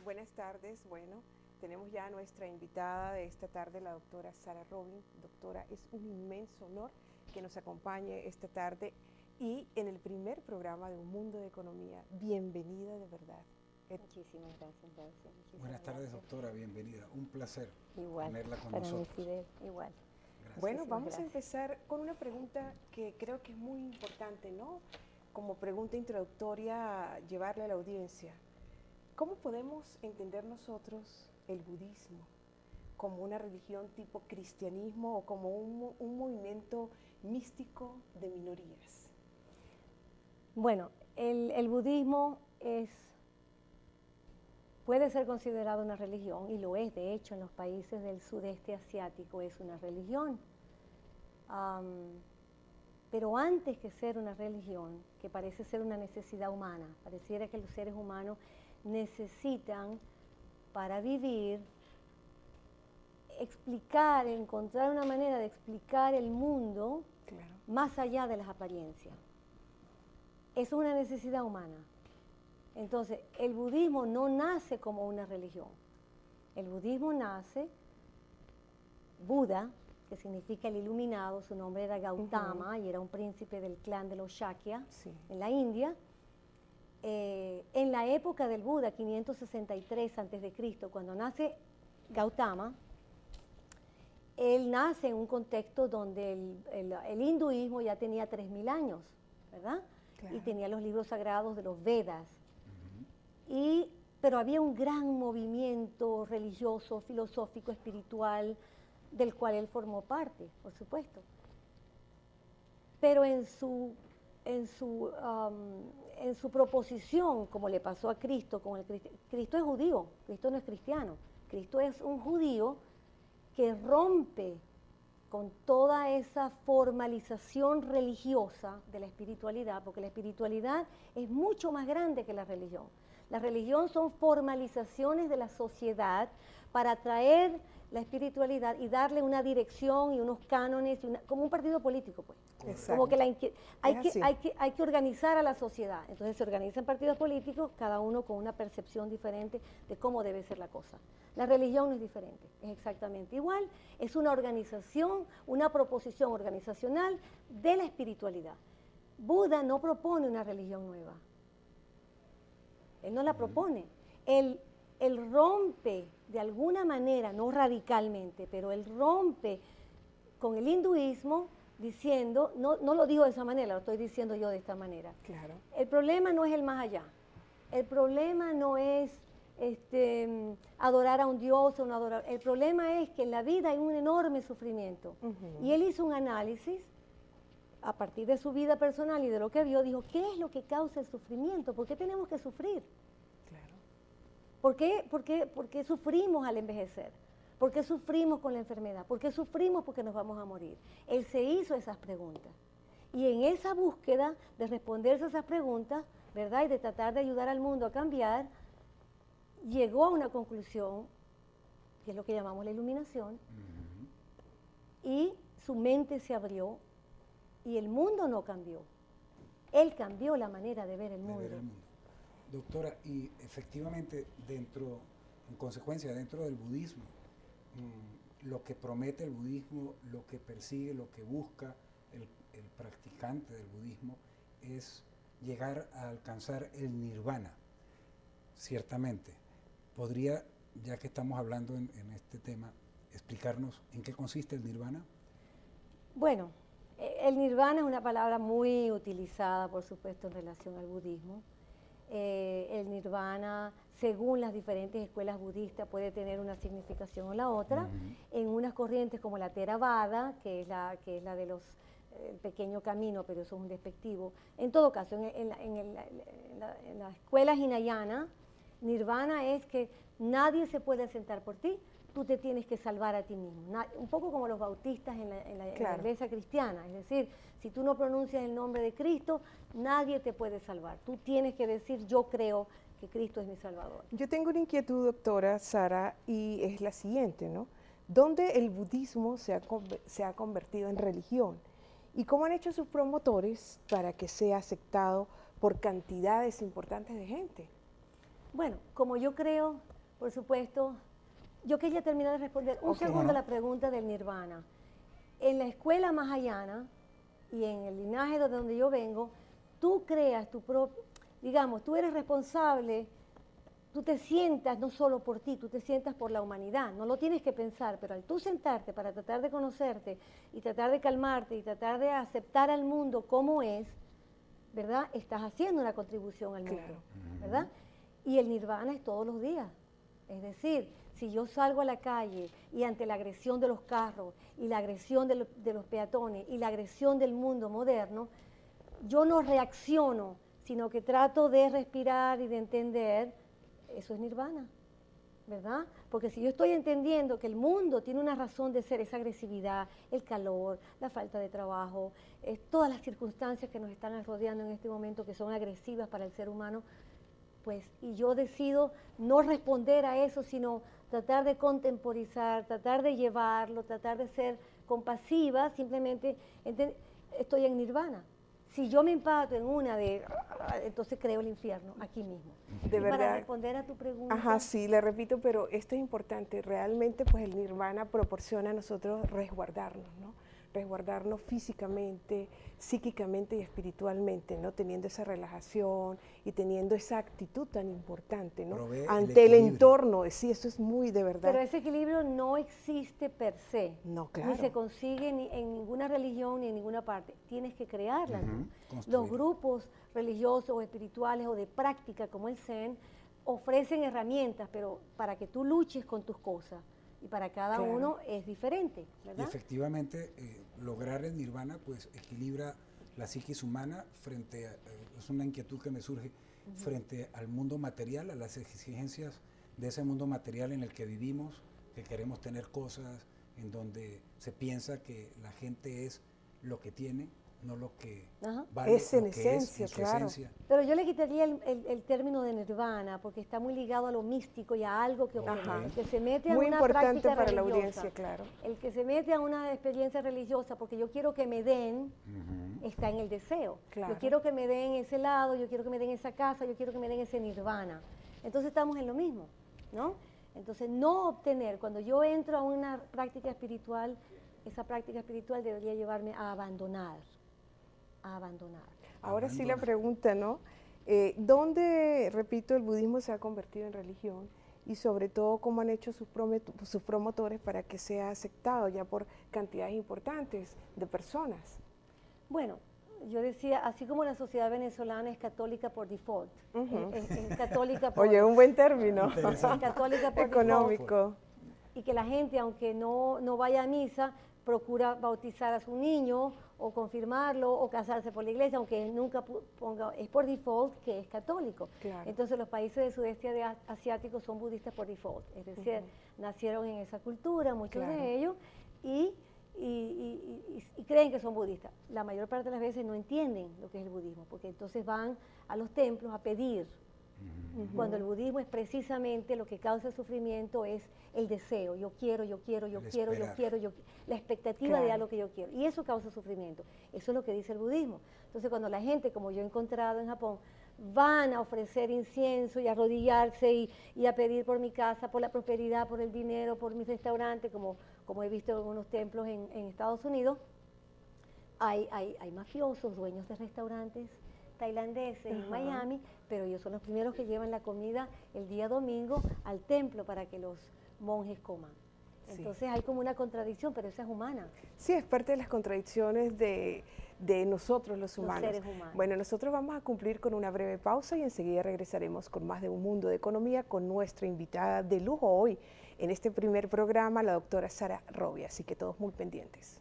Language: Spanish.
Buenas tardes. Bueno, tenemos ya a nuestra invitada de esta tarde, la doctora Sara Robin. Doctora, es un inmenso honor que nos acompañe esta tarde y en el primer programa de Un Mundo de Economía. Bienvenida de verdad. Muchísimas gracias, gracias. Buenas tardes, doctora, bienvenida. Un placer igual, tenerla con para nosotros. mí, Fidel, igual. Gracias. Bueno, vamos gracias. a empezar con una pregunta que creo que es muy importante, ¿no? Como pregunta introductoria, llevarle a la audiencia. ¿Cómo podemos entender nosotros el budismo como una religión tipo cristianismo o como un movimiento místico de minorías? Bueno, el budismo puede ser considerado una religión, y lo es, de hecho, en los países del sudeste asiático es una religión. Pero antes que ser una religión, que parece ser una necesidad humana, pareciera que los seres humanos necesitan para vivir, encontrar una manera de explicar el mundo más allá de las apariencias. Es una necesidad humana. Entonces, el budismo no nace como una religión. El budismo nace, Buda, que significa el iluminado, su nombre era Gautama, y era un príncipe del clan de los Shakya, en la India. En la época del Buda, 563 a.C., cuando nace Gautama, él nace en un contexto donde el hinduismo ya tenía 3.000 años, ¿verdad? Claro. Y tenía los libros sagrados de los Vedas. Pero había un gran movimiento religioso, filosófico, espiritual, del cual él formó parte, por supuesto. Pero en su proposición, como le pasó a Cristo, Cristo es judío, Cristo no es cristiano. Cristo es un judío que rompe con toda esa formalización religiosa de la espiritualidad, porque la espiritualidad es mucho más grande que la religión. La religión son formalizaciones de la sociedad para atraer la espiritualidad y darle una dirección y unos cánones, como un partido político, pues. Exacto. Como que hay que organizar a la sociedad. Entonces se organizan partidos políticos, cada uno con una percepción diferente de cómo debe ser la cosa. La religión no es diferente, es exactamente igual. Es una organización, una proposición organizacional de la espiritualidad. Buda no propone una religión nueva. Él no la propone. Él rompe de alguna manera, no radicalmente, pero él rompe con el hinduismo diciendo, no lo digo de esa manera, lo estoy diciendo yo de esta manera. Claro. El problema no es el más allá. El problema no es adorar a un dios o no adorar. El problema es que en la vida hay un enorme sufrimiento. Y él hizo un análisis a partir de su vida personal y de lo que vio, dijo, ¿qué es lo que causa el sufrimiento? ¿Por qué tenemos que sufrir? Claro. ¿Por qué sufrimos al envejecer? ¿Por qué sufrimos con la enfermedad? ¿Por qué sufrimos porque nos vamos a morir? Él se hizo esas preguntas. Y en esa búsqueda de responderse a esas preguntas, ¿verdad? Y de tratar de ayudar al mundo a cambiar, llegó a una conclusión, que es lo que llamamos la iluminación, y su mente se abrió y el mundo no cambió. Él cambió la manera de ver el mundo. Doctora, y efectivamente en consecuencia, dentro del budismo, lo que promete el budismo, lo que persigue, lo que busca el practicante del budismo es llegar a alcanzar el nirvana. Ciertamente, ¿podría, ya que estamos hablando en este tema, explicarnos en qué consiste el nirvana? Bueno, el nirvana es una palabra muy utilizada, por supuesto, en relación al budismo. El nirvana, según las diferentes escuelas budistas, puede tener una significación o la otra. En unas corrientes como la Theravada, que es la de los pequeño camino, pero eso es un despectivo. En todo caso, en la escuela hinayana, nirvana es que nadie se puede sentar por ti, tú te tienes que salvar a ti mismo. Un poco como los bautistas en la iglesia cristiana, es decir, si tú no pronuncias el nombre de Cristo, nadie te puede salvar. Tú tienes que decir, yo creo que Cristo es mi Salvador. Yo tengo una inquietud, doctora Sara, y es la siguiente, ¿no? ¿Dónde el budismo se ha convertido en religión? ¿Y cómo han hecho sus promotores para que sea aceptado por cantidades importantes de gente? Bueno, como yo creo Por supuesto. Yo quería terminar de responder un Ok. segundo Bueno. a la pregunta del nirvana. En la escuela mahayana y en el linaje de donde yo vengo, tú creas tu propio, digamos, tú eres responsable, tú te sientas no solo por ti, tú te sientas por la humanidad, no lo tienes que pensar, pero al tú sentarte para tratar de conocerte y tratar de calmarte y tratar de aceptar al mundo como es, ¿verdad? Estás haciendo una contribución al mundo, Claro. ¿verdad? Y el nirvana es todos los días. Es decir, si yo salgo a la calle y ante la agresión de los carros y la agresión de los peatones y la agresión del mundo moderno, yo no reacciono, sino que trato de respirar y de entender, eso es nirvana, ¿verdad? Porque si yo estoy entendiendo que el mundo tiene una razón de ser, esa agresividad, el calor, la falta de trabajo, todas las circunstancias que nos están rodeando en este momento que son agresivas para el ser humano, pues, y yo decido no responder a eso, sino tratar de contemporizar, tratar de llevarlo, tratar de ser compasiva, simplemente estoy en nirvana. Si yo me empato en una de, entonces creo el infierno aquí mismo. De Y para verdad. responder a tu pregunta, Ajá, sí, le repito, pero esto es importante. Realmente, pues el nirvana proporciona a nosotros resguardarnos, ¿no? Resguardarnos físicamente, psíquicamente y espiritualmente, ¿no? Teniendo esa relajación y teniendo esa actitud tan importante, ¿no? Provee el Ante el equilibrio. entorno, sí, eso es muy de verdad. pero ese equilibrio no existe per se, No, ni claro. se consigue ni en ninguna religión ni en ninguna parte. Tienes que crearla. Ujú, ¿no? Los construirla. grupos religiosos o espirituales o de práctica como el Zen ofrecen herramientas, pero para que tú luches con tus cosas y para cada Claro. uno es diferente, Y ¿verdad? efectivamente, lograr el nirvana pues equilibra la psiquis humana frente a, es una inquietud que me surge, frente al mundo material, a las exigencias de ese mundo material en el que vivimos, que queremos tener cosas, en donde se piensa que la gente es lo que tiene, no lo que Ajá. vale, Es en lo que esencia, es en su claro. esencia. Pero yo le quitaría el término de nirvana porque está muy ligado a lo místico y a algo que ocurre. Ajá. El que se mete a Muy una importante práctica para la religiosa, audiencia, claro. el que se mete a una experiencia religiosa porque yo quiero que me den, Ujú. está en el deseo. Claro. Yo quiero que me den ese lado, yo quiero que me den esa casa, yo quiero que me den ese nirvana. Entonces estamos en lo mismo, ¿no? Entonces no obtener, cuando yo entro a una práctica espiritual, esa práctica espiritual debería llevarme a abandonar, a abandonar. Ahora sí la Abandonar. pregunta, ¿no? ¿Dónde, repito, el budismo se ha convertido en religión? Y sobre todo, ¿cómo han hecho sus promotores para que sea aceptado ya por cantidades importantes de personas? Bueno, yo decía, así como la sociedad venezolana es católica por default, Ujú. es católica por, Oye, un buen término. es católica por default, Económico. y que la gente, aunque no vaya a misa, procura bautizar a su niño o confirmarlo o casarse por la iglesia, aunque nunca ponga, es por default que es católico. Claro. Entonces los países del sudeste asiático son budistas por default, es decir, nacieron en esa cultura, muchos Claro. de ellos, y creen que son budistas. La mayor parte de las veces no entienden lo que es el budismo, porque entonces van a los templos a pedir, cuando el budismo es precisamente lo que causa el sufrimiento es el deseo, yo quiero, yo quiero, yo El quiero, yo esperar. quiero, la expectativa de Claro. algo que yo quiero, y eso causa sufrimiento, eso es lo que dice el budismo. Entonces cuando la gente, como yo he encontrado en Japón, van a ofrecer incienso y a arrodillarse y a pedir por mi casa, por la prosperidad, por el dinero, por mi restaurante, como he visto en algunos templos en Estados Unidos, hay mafiosos, dueños de restaurantes tailandeses en Miami, pero ellos son los primeros que llevan la comida el día domingo al templo para que los monjes coman. Sí. Entonces hay como una contradicción, pero esa es humana. Sí, es parte de las contradicciones de nosotros los humanos. seres humanos. Bueno, nosotros vamos a cumplir con una breve pausa y enseguida regresaremos con más de Un Mundo de Economía con nuestra invitada de lujo hoy en este primer programa, la doctora Sara Robbia. Así que todos muy pendientes.